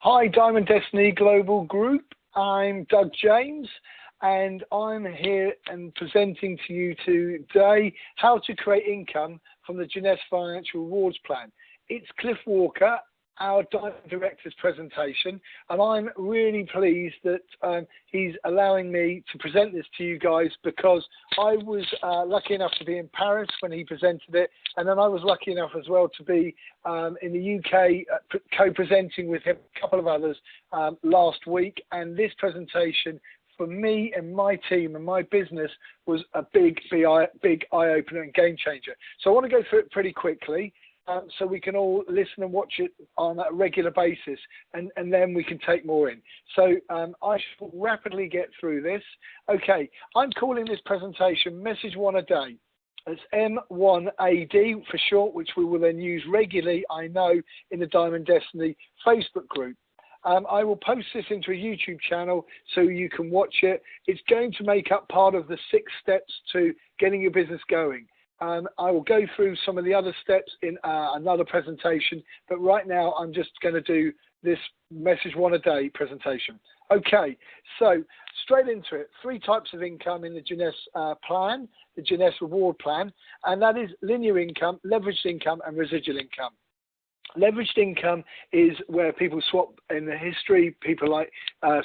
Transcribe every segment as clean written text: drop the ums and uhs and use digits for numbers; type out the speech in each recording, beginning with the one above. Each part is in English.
Hi, Diamond Destiny Global Group. I'm Doug James, and I'm here and presenting to you today how to create income from the Jeunesse Financial Rewards Plan. It's Cliff Walker, our Diamond Director's presentation, and I'm really pleased that he's allowing me to present this to you guys, because I was lucky enough to be in Paris when he presented it, and then I was lucky enough as well to be in the UK co-presenting with him, a couple of others last week, and this presentation for me and my team and my business was a big eye-opener and game changer. So I want to go through it pretty quickly. So we can all listen and watch it on a regular basis, and then we can take more in. So I shall rapidly get through this. Okay, I'm calling this presentation Message 1 a Day. It's M1AD for short, which we will then use regularly, I know, in the Diamond Destiny Facebook group. I will post this into a YouTube channel so you can watch it. It's going to make up part of the 6 steps to getting your business going. I will go through some of the other steps in another presentation, but right now I'm just going to do this Message 1 a Day presentation. Okay, so straight into it. 3 types of income in the Jeunesse plan, the Jeunesse reward plan, and that is linear income, leveraged income, and residual income. Leveraged income is where people swap, in the history, people like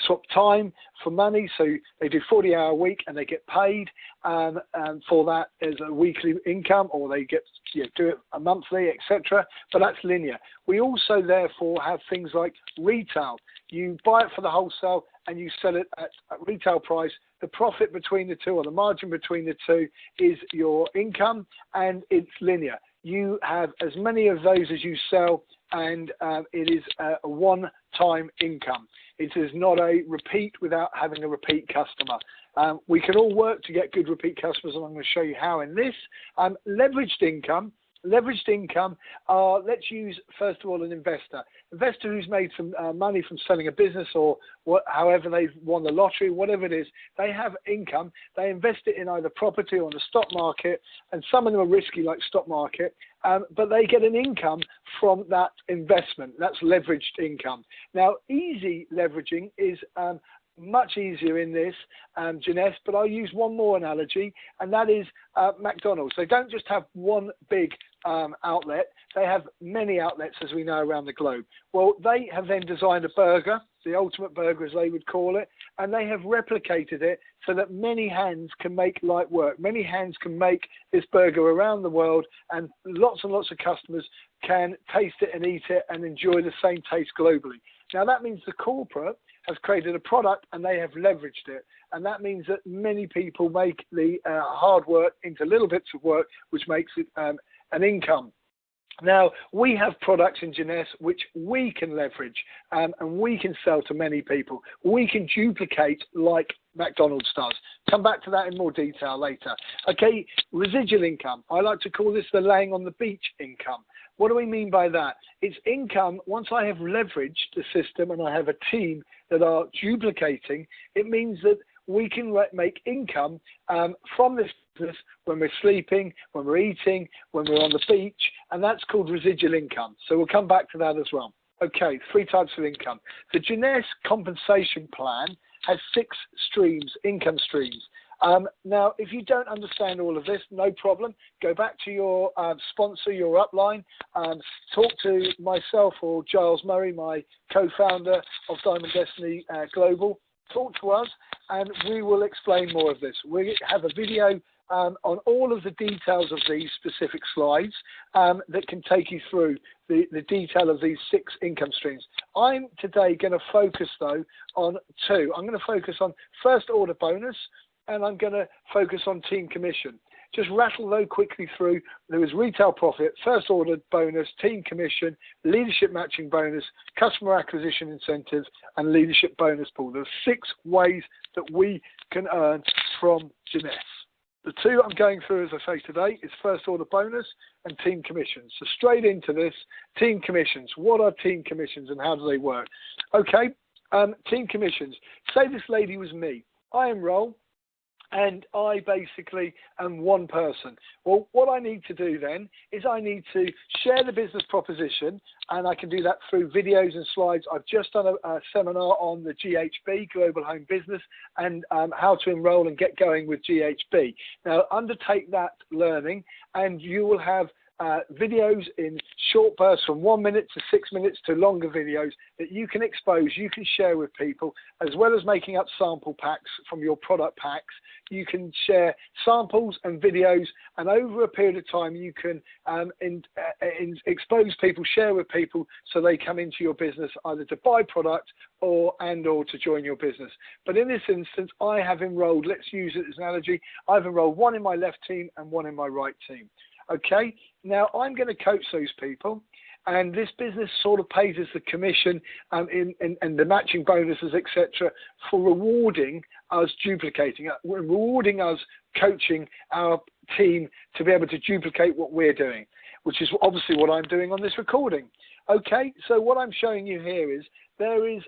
swap time for money. So they do 40-hour week and they get paid for that as a weekly income, or they get do it a monthly, etc. But that's linear. We also therefore have things like retail. You buy it for the wholesale and you sell it at retail price. The profit between the two, or the margin between the two, is your income, and it's linear. You have as many of those as you sell, and it is a one-time income. It is not a repeat without having a repeat customer. We can all work to get good repeat customers, and I'm going to show you how in this. Leveraged income. Leveraged income, let's use, first of all, an investor. Investor who's made some money from selling a business, or however they've won the lottery, whatever it is, they have income. They invest it in either property or in the stock market, and some of them are risky, like stock market, but they get an income from that investment. That's leveraged income. Now, easy leveraging is much easier in this Jeunesse, but I'll use one more analogy, and that is McDonald's. They don't just have one big outlet, they have many outlets, as we know, around the globe. Well, they have then designed a burger, the ultimate burger as they would call it, and they have replicated it so that many hands can make light work. Many hands can make this burger around the world, and lots of customers can taste it and eat it and enjoy the same taste globally. Now, that means the corporate has created a product and they have leveraged it. And that means that many people make the hard work into little bits of work, which makes it an income. Now, we have products in Jeunesse which we can leverage and we can sell to many people. We can duplicate like McDonald's does. Come back to that in more detail later. Okay, residual income. I like to call this the laying on the beach income. What do we mean by that? It's income, once I have leveraged the system and I have a team that are duplicating, it means that we can make income from this business when we're sleeping, when we're eating, when we're on the beach, and that's called residual income. So we'll come back to that as well. Okay, 3 types of income. The Jeunesse compensation plan has 6 streams, income streams. Now, if you don't understand all of this, no problem. Go back to your sponsor, your upline, talk to myself or Giles Murray, my co-founder of Diamond Destiny Global. Talk to us, and we will explain more of this. We have a video on all of the details of these specific slides that can take you through the detail of these 6 income streams. I'm today going to focus, though, on 2. I'm going to focus on first order bonus, and I'm going to focus on team commission. Just rattle though quickly through. There was retail profit, first order bonus, team commission, leadership matching bonus, customer acquisition incentives, and leadership bonus pool. There's 6 ways that we can earn from Jeunesse. The 2 I'm going through, as I say today, is first order bonus and team commissions. So straight into this, team commissions. What are team commissions and how do they work? Okay, team commissions. Say this lady was me. I enroll. and I basically am one person. Well, what I need to do then is I need to share the business proposition, and I can do that through videos and slides. I've just done a seminar on the GHB, Global Home Business, and how to enroll and get going with GHB. Now, undertake that learning, and you will have videos in short bursts from 1 minute to 6 minutes to longer videos that you can expose, you can share with people, as well as making up sample packs from your product packs. You can share samples and videos, and over a period of time you can expose people, share with people, so they come into your business either to buy product or to join your business. But in this instance, I have enrolled, let's use it as an analogy, I've enrolled one in my left team and one in my right team. Okay, now I'm going to coach those people, and this business sort of pays us the commission and the matching bonuses, etc., for rewarding us duplicating, rewarding us coaching our team to be able to duplicate what we're doing, which is obviously what I'm doing on this recording. Okay, so what I'm showing you here is there is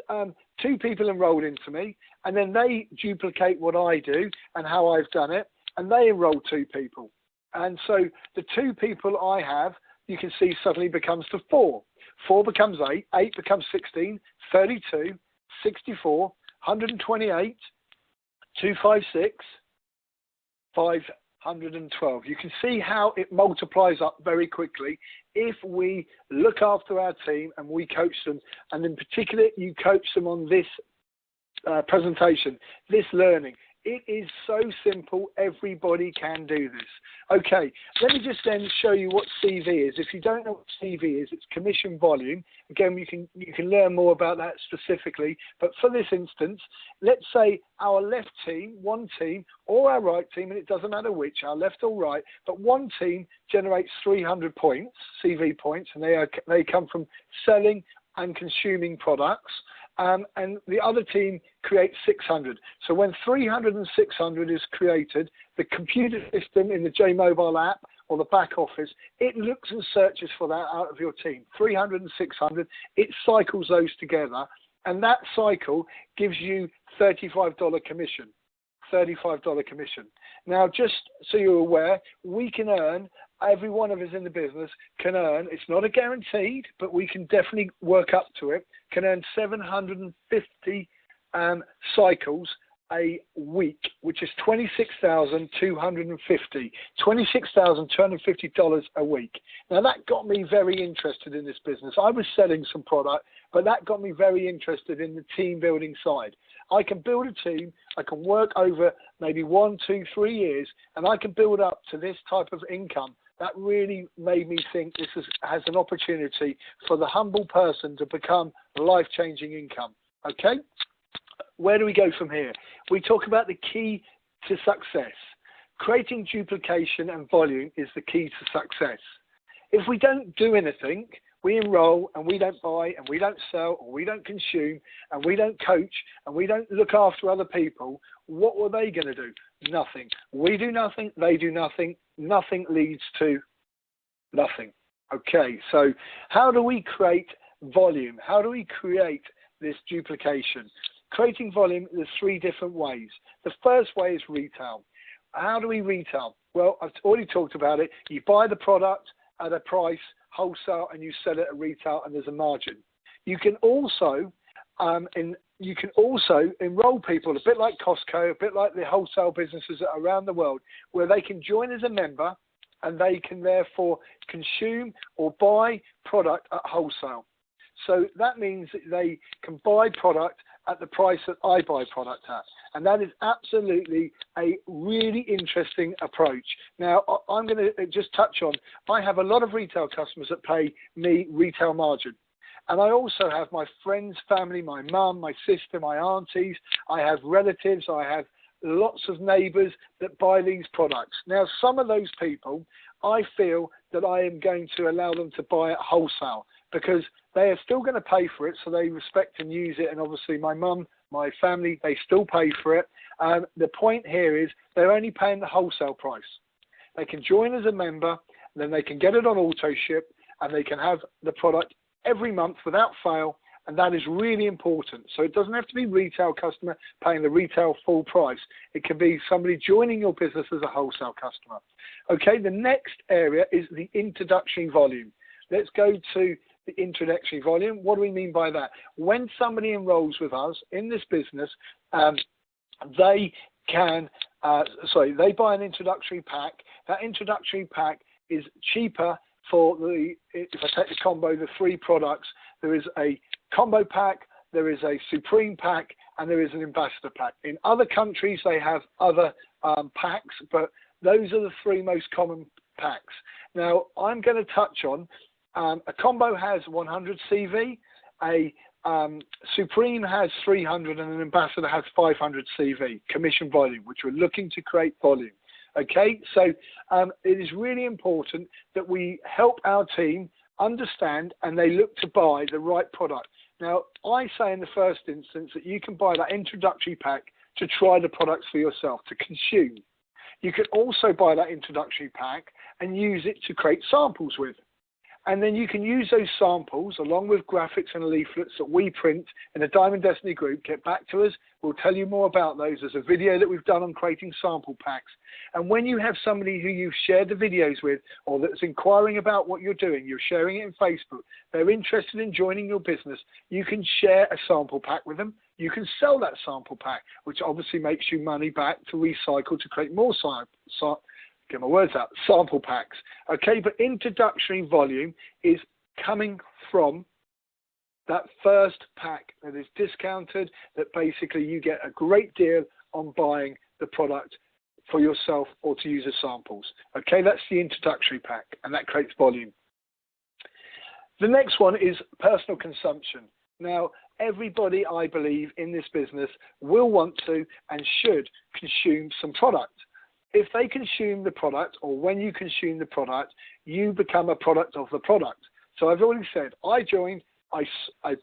2 people enrolled into me, and then they duplicate what I do and how I've done it, and they enroll 2 people. And so the 2 people I have, you can see suddenly becomes to 4. 4 becomes 8, 8 becomes 16, 32, 64, 128, 256, 512. You can see how it multiplies up very quickly if we look after our team and we coach them. And in particular, you coach them on this presentation, this learning. It is so simple, everybody can do this. Okay, let me just then show you what CV is. If you don't know what CV is, it's commission volume. Again, you can learn more about that specifically. But for this instance, let's say our left team, one team, or our right team, and it doesn't matter which, our left or right, but one team generates 300 points, CV points, and they come from selling and consuming products. And the other team creates 600. So when 300 and 600 is created, the computer system in the J-Mobile app or the back office, it looks and searches for that out of your team. 300 and 600, it cycles those together, and that cycle gives you $35 commission. $35 commission. Now, just so you're aware, we can earn, every one of us in the business can earn, it's not a guaranteed, but we can definitely work up to it, can earn 750 cycles a week, which is $26,250. $26,250 a week. Now, that got me very interested in this business. I was selling some product, but that got me very interested in the team building side. I can build a team, I can work over maybe 1, 2, 3 years, and I can build up to this type of income. That really made me think this has an opportunity for the humble person to become life-changing income. Okay? Where do we go from here? We talk about the key to success. Creating duplication and volume is the key to success. If we don't do anything, we enroll and we don't buy and we don't sell or we don't consume and we don't coach and we don't look after other people, what were they going to do? Nothing. We do nothing, they do nothing. Nothing leads to nothing. Okay, so how do we create volume? How do we create this duplication? Creating volume, there's 3 different ways. The first way is retail. How do we retail? Well, I've already talked about it. You buy the product at a price, wholesale, and you sell it at retail, and there's a margin. You can also enroll people, a bit like Costco, a bit like the wholesale businesses around the world, where they can join as a member and they can therefore consume or buy product at wholesale. So that means that they can buy product at the price that I buy product at. And that is absolutely a really interesting approach. Now, I'm going to just touch on, I have a lot of retail customers that pay me retail margin. And I also have my friends, family, my mum, my sister, my aunties. I have relatives. I have lots of neighbours that buy these products. Now, some of those people, I feel that I am going to allow them to buy at wholesale because they are still going to pay for it, so they respect and use it. And obviously my mum, my family, they still pay for it. The point here is they're only paying the wholesale price. They can join as a member, and then they can get it on auto ship, and they can have the product every month without fail, And that is really important. So it doesn't have to be retail customer paying the retail full price. It can be somebody joining your business as a wholesale customer. Okay, the next area is the introductory volume. Let's go to the introductory volume. What do we mean by that? When somebody enrolls with us in this business, they buy an introductory pack. That introductory pack is cheaper for if I take the combo, the 3 products. There is a combo pack, there is a Supreme pack, and there is an ambassador pack. In other countries, they have other packs, but those are the 3 most common packs. Now, I'm going to touch on a combo has 100 CV, a Supreme has 300, and an ambassador has 500 CV, commission volume, which we're looking to create volume. Okay, so it is really important that we help our team understand and they look to buy the right product. Now, I say in the first instance that you can buy that introductory pack to try the products for yourself, to consume. You can also buy that introductory pack and use it to create samples with. And then you can use those samples along with graphics and leaflets that we print in the Diamond Destiny group. Get back to us. We'll tell you more about those. There's a video that we've done on creating sample packs. And when you have somebody who you've shared the videos with or that's inquiring about what you're doing, you're sharing it in Facebook, they're interested in joining your business, you can share a sample pack with them. You can sell that sample pack, which obviously makes you money back to recycle to create more get my words out, sample packs. Okay, but introductory volume is coming from that first pack that is discounted, that basically you get a great deal on buying the product for yourself or to use as samples. Okay, that's the introductory pack, and that creates volume. The next one is personal consumption. Now, everybody, I believe, in this business will want to and should consume some product. If they consume the product, or when you consume the product, you become a product of the product. So I've already said, I joined, I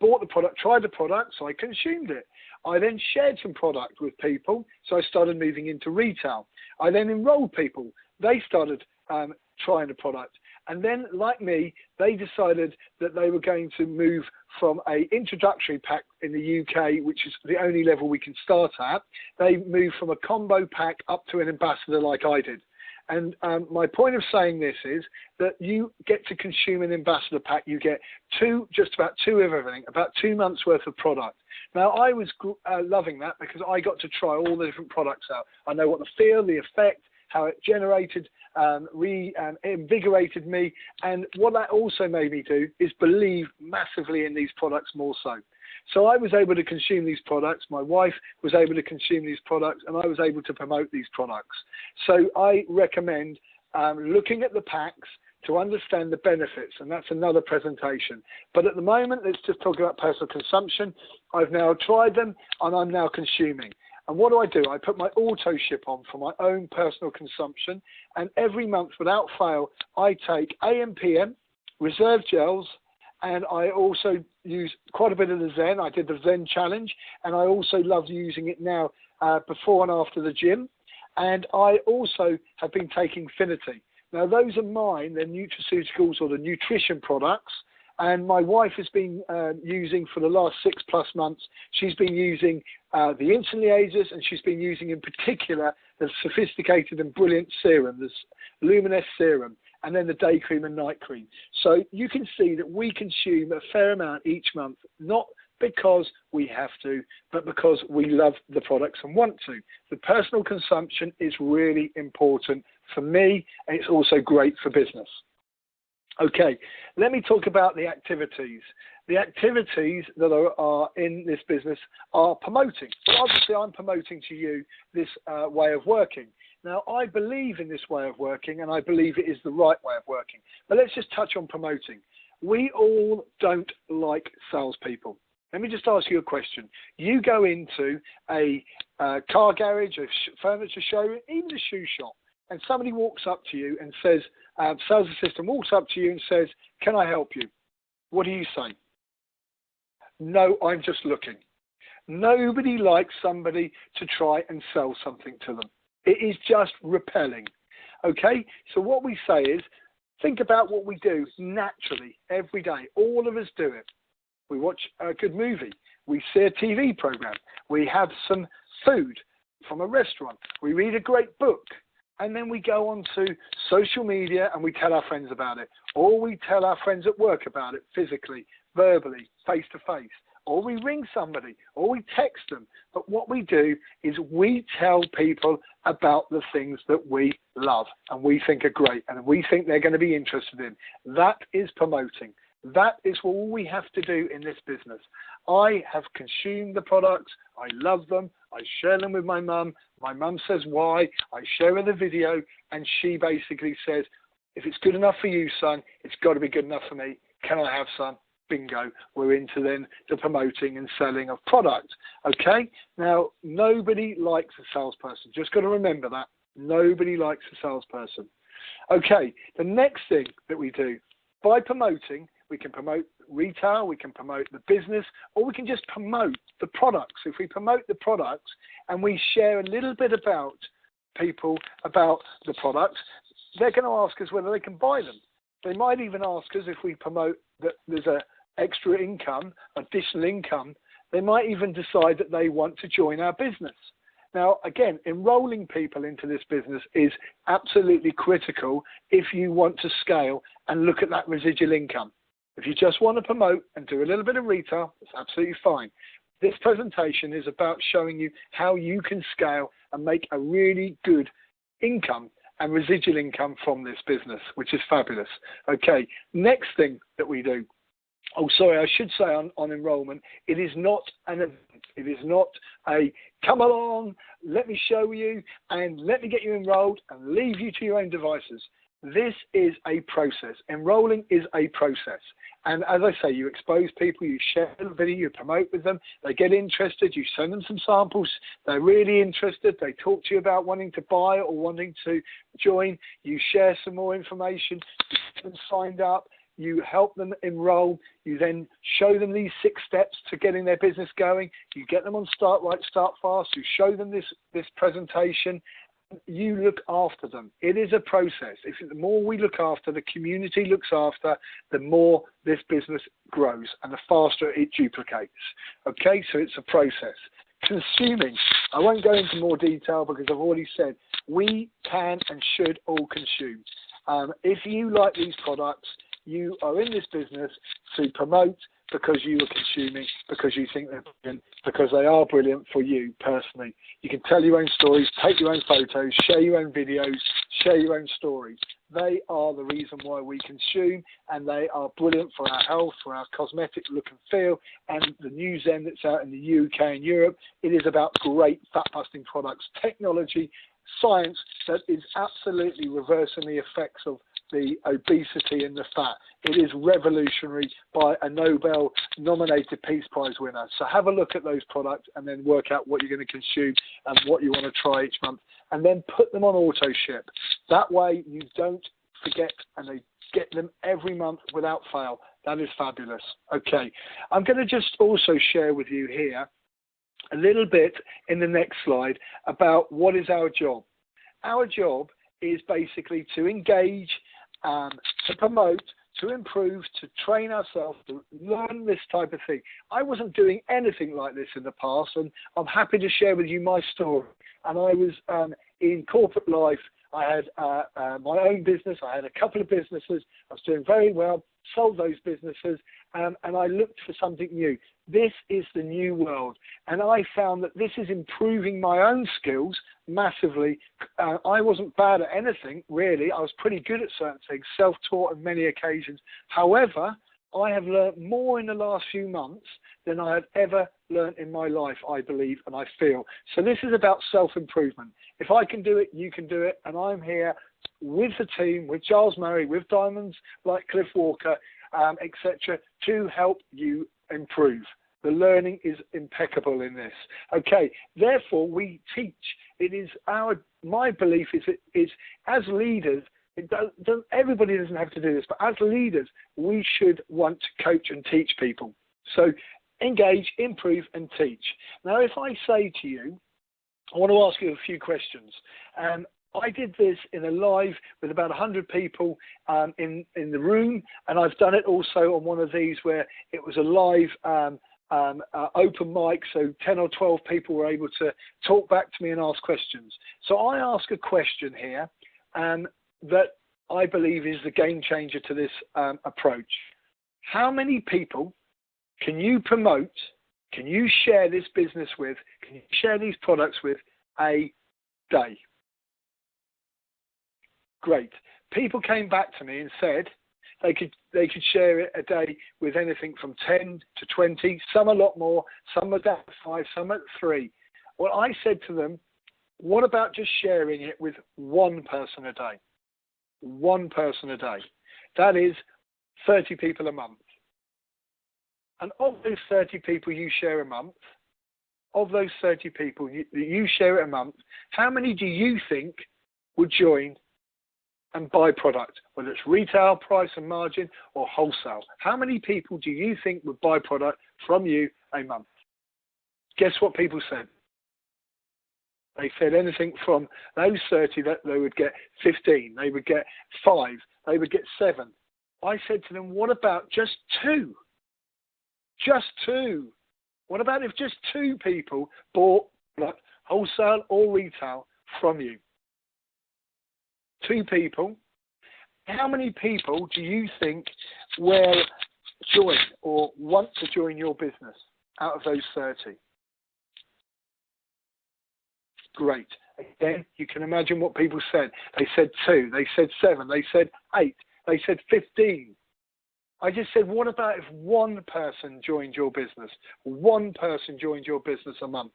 bought the product, tried the product, so I consumed it. I then shared some product with people, so I started moving into retail. I then enrolled people. They started trying the product. And then, like me, they decided that they were going to move from an introductory pack in the UK, which is the only level we can start at. They moved from a combo pack up to an ambassador like I did. And my point of saying this is that you get to consume an ambassador pack. You get just about two of everything, about 2 months worth of product. Now, I was loving that because I got to try all the different products out. I know what the feel, the effect, how it generated, invigorated me. And what that also made me do is believe massively in these products more so. So I was able to consume these products. My wife was able to consume these products, and I was able to promote these products. So I recommend looking at the packs to understand the benefits, and that's another presentation. But at the moment, let's just talk about personal consumption. I've now tried them, and I'm now consuming. And what do? I put my auto ship on for my own personal consumption, and every month, without fail, I take AM, PM, reserve gels, and I also use quite a bit of the Zen. I did the Zen challenge, and I also love using it now before and after the gym. And I also have been taking Finity. Now, those are mine. They're nutraceuticals or the nutrition products. And my wife has been using for the last 6+ months. She's been using the insulin liases, and she's been using in particular the sophisticated and brilliant serum, this Luminous serum, and then the day cream and night cream. So you can see that we consume a fair amount each month, not because we have to, but because we love the products and want to. The personal consumption is really important for me, and it's also great for business. Okay, let me talk about the activities. The activities that are in this business are promoting. Well, obviously, I'm promoting to you this way of working. Now, I believe in this way of working, and I believe it is the right way of working. But let's just touch on promoting. We all don't like salespeople. Let me just ask you a question. You go into a car garage, a furniture showroom, even a shoe shop, and somebody walks up to you and says, sales assistant walks up to you and says, "Can I help you?" What do you say? No, I'm just looking. Nobody likes somebody to try and sell something to them. It is just repelling. Okay? So what we say is, think about what we do naturally every day. All of us do it. we watch a good movie, we see a TV program, we have some food from a restaurant, we read a great book, and then we go on to social media and we tell our friends about it, or we tell our friends at work about it physically, verbally, face to face, or we ring somebody, or we text them. But what we do is we tell people about the things that we love and we think are great and we think they're going to be interested in. That is promoting. That is all we have to do in this business. I have consumed the products. I love them. I share them with my mum. My mum says why. I share her the video, and she basically says, if it's good enough for you, son, it's got to be good enough for me. Can I have some? Bingo. We're into then the promoting and selling of product. Okay? Now, nobody likes a salesperson. Just got to remember that. Nobody likes a salesperson. Okay, the next thing that we do, by promoting, we can promote retail, we can promote the business, or we can just promote the products. If we promote the products and we share a little bit about people, about the products, they're going to ask us whether they can buy them. They might even ask us if we promote that there's a extra income, additional income, they might even decide that they want to join our business. Now, again, enrolling people into this business is absolutely critical if you want to scale and look at that residual income. If you just want to promote and do a little bit of retail, that's absolutely fine. This presentation is about showing you how you can scale and make a really good income and residual income from this business, which is fabulous. Okay, next thing that we do. Oh, sorry, I should say on enrollment, it is not an event. It is not a come along, let me show you, and let me get you enrolled and leave you to your own devices. This is a process. Enrolling is a process. And as I say, you expose people, you share the video, you promote with them, they get interested, you send them some samples, they're really interested, they talk to you about wanting to buy or wanting to join, you share some more information, you get them signed up, you help them enroll, you then show them these 6 steps to getting their business going, you get them on Start Right, Start Fast, you show them this presentation, you look after them. It is a process. The more we look after, the community looks after, the more this business grows and the faster it duplicates. Okay, so it's a process. Consuming, I won't go into more detail because I've already said we can and should all consume. If you like these products, you are in this business to promote because you are consuming, because you think they're brilliant, because they are brilliant for you personally. You can tell your own stories, take your own photos, share your own videos, share your own stories. They are the reason why we consume, and they are brilliant for our health, for our cosmetic look and feel, and the new Zen that's out in the UK and Europe, it is about great fat-busting products, technology, science that is absolutely reversing the effects of the obesity and the fat. It is revolutionary by a Nobel-nominated Peace Prize winner. So have a look at those products and then work out what you're going to consume and what you want to try each month. And then put them on auto ship. That way you don't forget and they get them every month without fail. That is fabulous. Okay, I'm going to just also share with you here a little bit in the next slide about what is our job. Our job is basically to engage, to promote, to improve, to train ourselves, to learn this type of thing. I wasn't doing anything like this in the past, and I'm happy to share with you my story. And I was in corporate life. I had my own business. I had a couple of businesses. I was doing very well, sold those businesses, and I looked for something new. This is the new world, and I found that this is improving my own skills massively. I wasn't bad at anything, really. I was pretty good at certain things, self-taught on many occasions. However, I have learned more in the last few months than I have ever learned in my life, I believe, and I feel. So this is about self-improvement. If I can do it, you can do it, and I'm here with the team, with Charles Murray, with diamonds like Cliff Walker, etc., to help you improve. The learning is impeccable in this. Okay, therefore we teach. It is my belief is as leaders, everybody doesn't have to do this, but as leaders, we should want to coach and teach people. So engage, improve, and teach. Now, if I say to you, I want to ask you a few questions. I did this in a live with about 100 people in the room, and I've done it also on one of these where it was a live open mic, so 10 or 12 people were able to talk back to me and ask questions. So I ask a question here that I believe is the game changer to this approach. How many people can you promote, can you share this business with, can you share these products with a day? Great. People came back to me and said they could share it a day with anything from 10 to 20, some a lot more, some are down to 5, some at 3. Well, I said to them, what about just sharing it with one person a day? One person a day. That is 30 people a month. And of those 30 people you share a month, of those 30 people that you share it a month, how many do you think would join and buy product, whether it's retail, price and margin, or wholesale? How many people do you think would buy product from you a month? Guess what people said? They said anything from those 30 that they would get 15, they would get 5, they would get 7. I said to them, what about just 2? Just 2. What about if just 2 people bought product, wholesale or retail, from you? 2 people. How many people do you think will join or want to join your business out of those 30? Great. Again, you can imagine what people said. They said 2, they said 7, they said 8, they said 15. I just said, what about if one person joined your business? One person joined your business a month.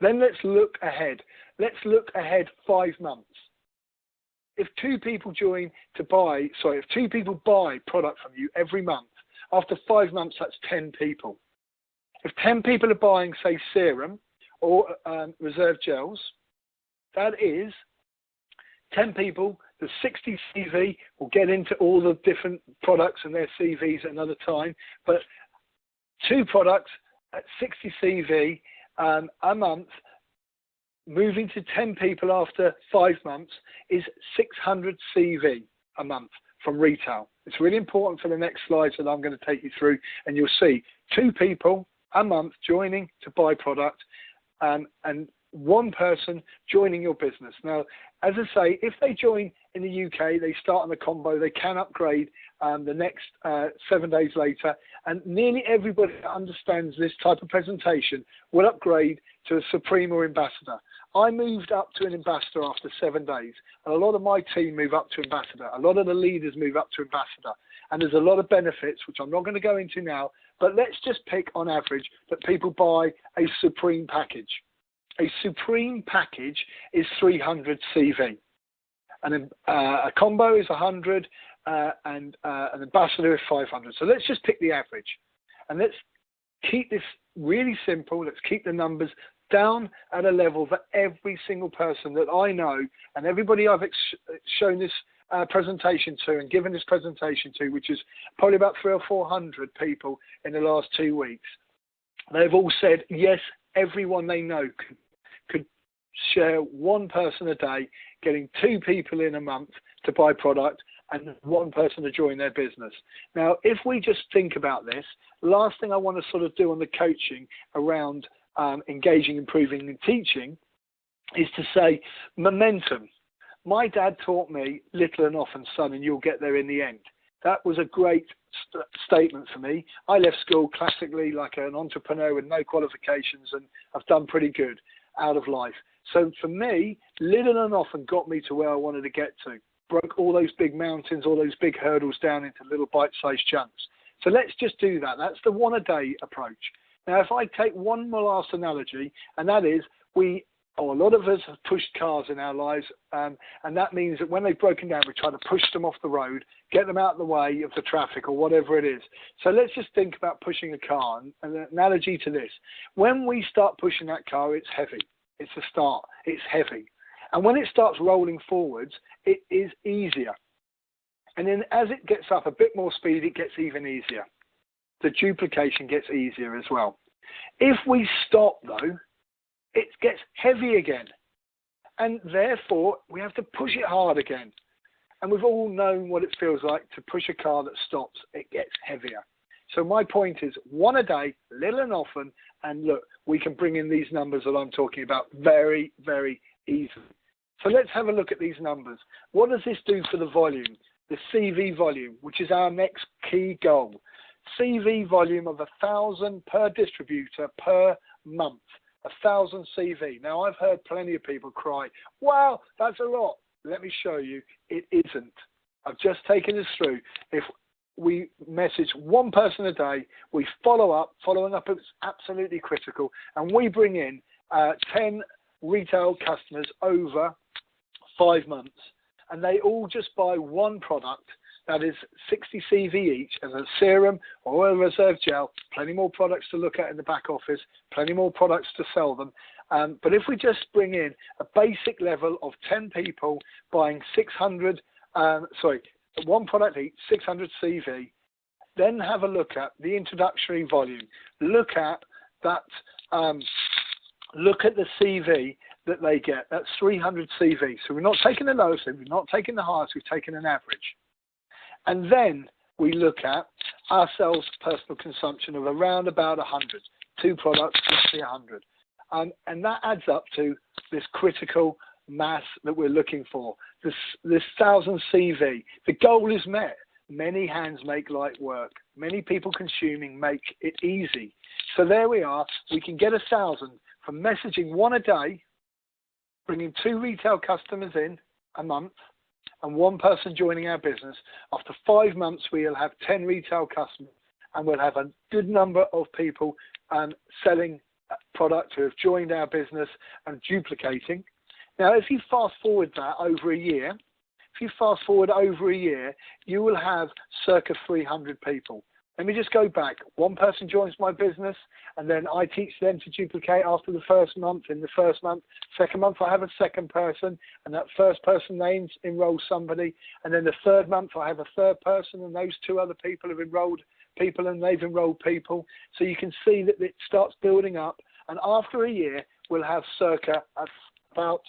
Then let's look ahead. Let's look ahead 5 months. If 2 people if 2 people buy product from you every month, after 5 months, that's 10 people. If 10 people are buying, say, serum or reserve gels, that is 10 people. The 60 CV, will get into all the different products and their CVs at another time, but 2 products at 60 CV a month, moving to 10 people after 5 months is 600 CV a month from retail. It's really important for the next slides that I'm going to take you through, and you'll see 2 people a month joining to buy product and 1 person joining your business. Now, as I say, if they join in the UK, they start on the combo, they can upgrade the next 7 days later, and nearly everybody that understands this type of presentation will upgrade to a Supreme or Ambassador. I moved up to an Ambassador after 7 days, and a lot of my team move up to Ambassador. A lot of the leaders move up to Ambassador, and there's a lot of benefits, which I'm not going to go into now, but let's just pick on average that people buy a Supreme package. A Supreme package is 300 CV. And a combo is 100 and an Ambassador is 500. So let's just pick the average. And let's keep this really simple. Let's keep the numbers down at a level that every single person that I know and everybody I've shown this presentation to and given this presentation to, which is probably about 300 or 400 people in the last 2 weeks, they've all said, yes, everyone they know could share 1 person a day, getting 2 people in a month to buy product and 1 person to join their business. Now, if we just think about this, last thing I want to sort of do on the coaching around engaging, improving and teaching is to say momentum. My dad taught me little and often, son, and you'll get there in the end. That was a great statement for me. I left school classically like an entrepreneur with no qualifications, and I've done pretty good out of life. So for me, little and often got me to where I wanted to get to. Broke all those big mountains, all those big hurdles down into little bite-sized chunks. So let's just do that. That's the 1 a day approach. Now, if I take one more last analogy, and that is a lot of us have pushed cars in our lives, and that means that when they've broken down, we try to push them off the road, get them out of the way of the traffic or whatever it is. So let's just think about pushing a car, and an analogy to this. When we start pushing that car, it's heavy. It's a start. It's heavy. And when it starts rolling forwards, it is easier. And then as it gets up a bit more speed, it gets even easier. The duplication gets easier as well. If we stop, though, it gets heavy again. And therefore, we have to push it hard again. And we've all known what it feels like to push a car that stops. It gets heavier. So my point is, one a day, little and often, and look, we can bring in these numbers that I'm talking about very, very easily. So let's have a look at these numbers. What does this do for the volume? The CV volume, which is our next key goal. CV volume of 1,000 per distributor per month. 1,000 CV. Now, I've heard plenty of people cry, wow, that's a lot. Let me show you, it isn't. I've just taken this through. If we message one person a day, we follow up. Following up is absolutely critical. And we bring in 10 retail customers over 5 months. And they all just buy one product that is 60 CV each as a serum or oil reserve gel. Plenty more products to look at in the back office, plenty more products to sell them. But if we just bring in a basic level of 10 people buying 1 product each, 600 CV, then have a look at the introductory volume. Look at that. Look at the CV that they get. That's 300 CV. So we're not taking the lowest, we're not taking the highest, we've taken an average. And then we look at ourselves personal consumption of around about 100. 2 products, 100. And that adds up to this critical mass that we're looking for, this 1,000 CV. The goal is met. Many hands make light work. Many people consuming make it easy. So there we are. We can get 1,000 from messaging one a day, bringing 2 retail customers in a month, and 1 person joining our business. After 5 months, we'll have 10 retail customers, and we'll have a good number of people selling product who have joined our business and duplicating. Now, if you fast forward that over a year, you will have circa 300 people. Let me just go back. 1 person joins my business, and then I teach them to duplicate after the first month. In the first month, second month, I have a second person, and that first person, they enroll somebody. And then the third month, I have a third person, and those 2 other people have enrolled people, and they've enrolled people. So you can see that it starts building up. And after a year, we'll have circa about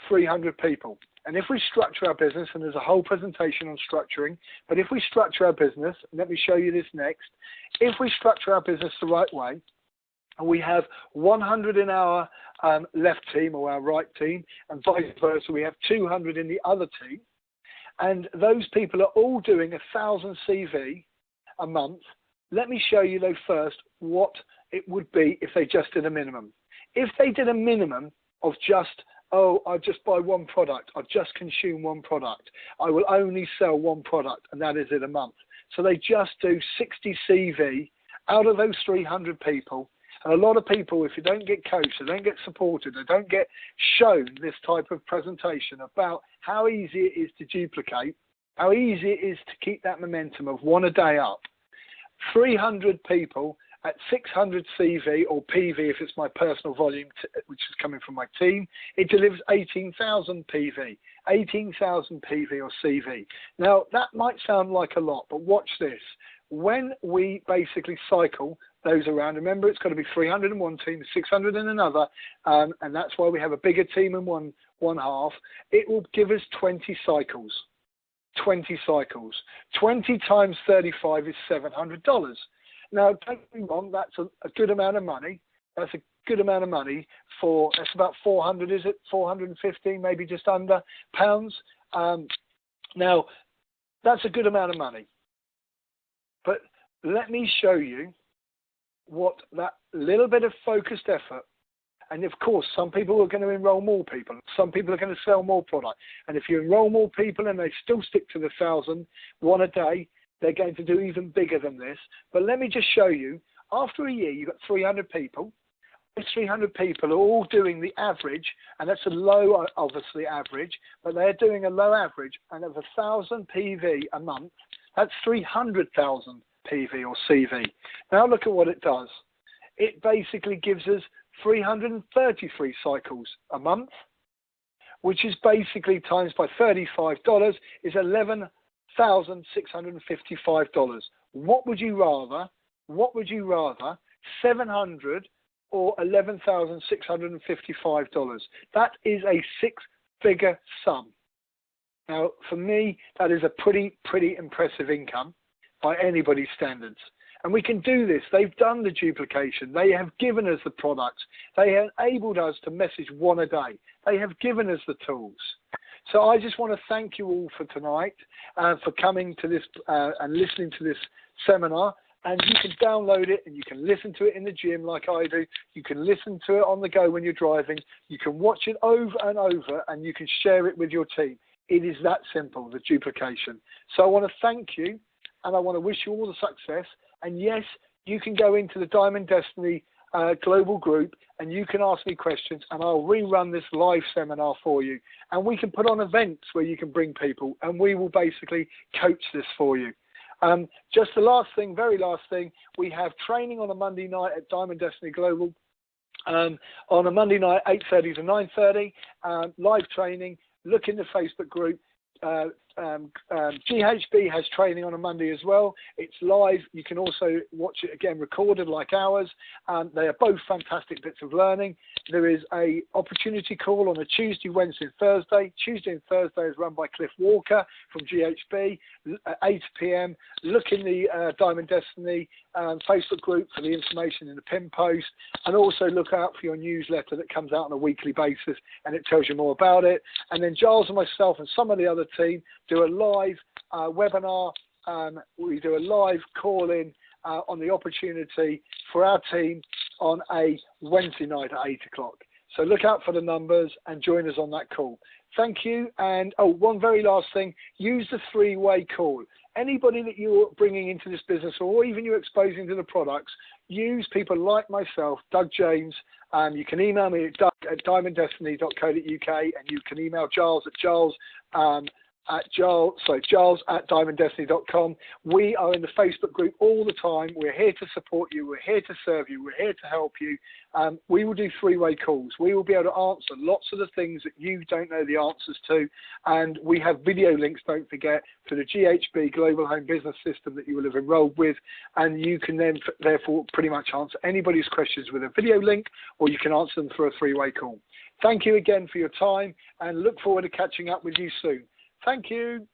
300 people. And if we structure our business, and there's a whole presentation on structuring, but if we structure our business, and let me show you this next, if we structure our business the right way, and we have 100 in our left team or our right team, and vice versa, we have 200 in the other team, and those people are all doing 1,000 CV a month, let me show you though first what it would be if they just did a minimum. If they did a minimum of just, oh, I just buy 1 product, I just consume 1 product, I will only sell 1 product, and that is it a month. So they just do 60 CV out of those 300 people. And a lot of people, if you don't get coached, they don't get supported, they don't get shown this type of presentation about how easy it is to duplicate, how easy it is to keep that momentum of 1 a day up. 300 people at 600 CV or PV, if it's my personal volume, which is coming from my team, it delivers 18,000 PV, 18,000 PV or CV. Now, that might sound like a lot, but watch this. When we basically cycle those around, remember, it's got to be 300 in one team, 600 in another, and that's why we have a bigger team in one half. It will give us 20 cycles. 20 cycles. 20 times 35 is $700. Now, don't get me wrong, that's a good amount of money. That's a good amount of money for, that's about 400, is it? 415, maybe just under pounds. Now, that's a good amount of money. But let me show you what that little bit of focused effort, and of course, some people are going to enroll more people. Some people are going to sell more product. And if you enroll more people and they still stick to the 1,000, 1 a day, they're going to do even bigger than this. But let me just show you, after a year, you've got 300 people. Those 300 people are all doing the average, and that's a low, obviously, average, but they're doing a low average, and of 1,000 PV a month, that's 300,000 PV or CV. Now look at what it does. It basically gives us 333 cycles a month, which is basically times by $35 is $11,655. What would you rather? 700 or $11,655. That is a six-figure sum. Now, for me, that is a pretty impressive income by anybody's standards. And we can do this. They've done the duplication. They have given us the products. They have enabled us to message one a day. They have given us the tools. So I just want to thank you all for tonight, for coming to this and listening to this seminar. And you can download it and you can listen to it in the gym like I do. You can listen to it on the go when you're driving. You can watch it over and over, and you can share it with your team. It is that simple, the duplication. So I want to thank you, and I want to wish you all the success. And yes, you can go into the Diamond Destiny global group and you can ask me questions, and I'll rerun this live seminar for you. And we can put on events where you can bring people, and we will basically coach this for you. Just the last thing, very last thing, we have training on a Monday night at Diamond Destiny Global. On a Monday night, 8:30 to 9:30, live training. Look in the Facebook group. GHB has training on a Monday as well. It's live. You can also watch it again recorded like ours. They are both fantastic bits of learning. There is a opportunity call on a Tuesday, Wednesday and Thursday. Tuesday and Thursday is run by Cliff Walker from GHB at 8 p.m. Look in the Diamond Destiny Facebook group for the information in the pin post, and also look out for your newsletter that comes out on a weekly basis, and it tells you more about it. And then Giles and myself and some of the other team do a live webinar. We do a live call-in on the opportunity for our team on a Wednesday night at 8 o'clock. So look out for the numbers and join us on that call. Thank you. And one very last thing, use the three-way call. Anybody that you're bringing into this business, or even you're exposing to the products, use people like myself, Doug James. You can email me at doug@diamonddestiny.co.uk, and you can email Giles at giles@diamonddestiny.com. We are in the Facebook group all the time. We're here to support you. We're here to serve you. We're here to help you. We will do three-way calls. We will be able to answer lots of the things that you don't know the answers to. And we have video links, don't forget, for the GHB Global Home Business System that you will have enrolled with. And you can then, therefore, pretty much answer anybody's questions with a video link, or you can answer them through a three-way call. Thank you again for your time, and look forward to catching up with you soon. Thank you.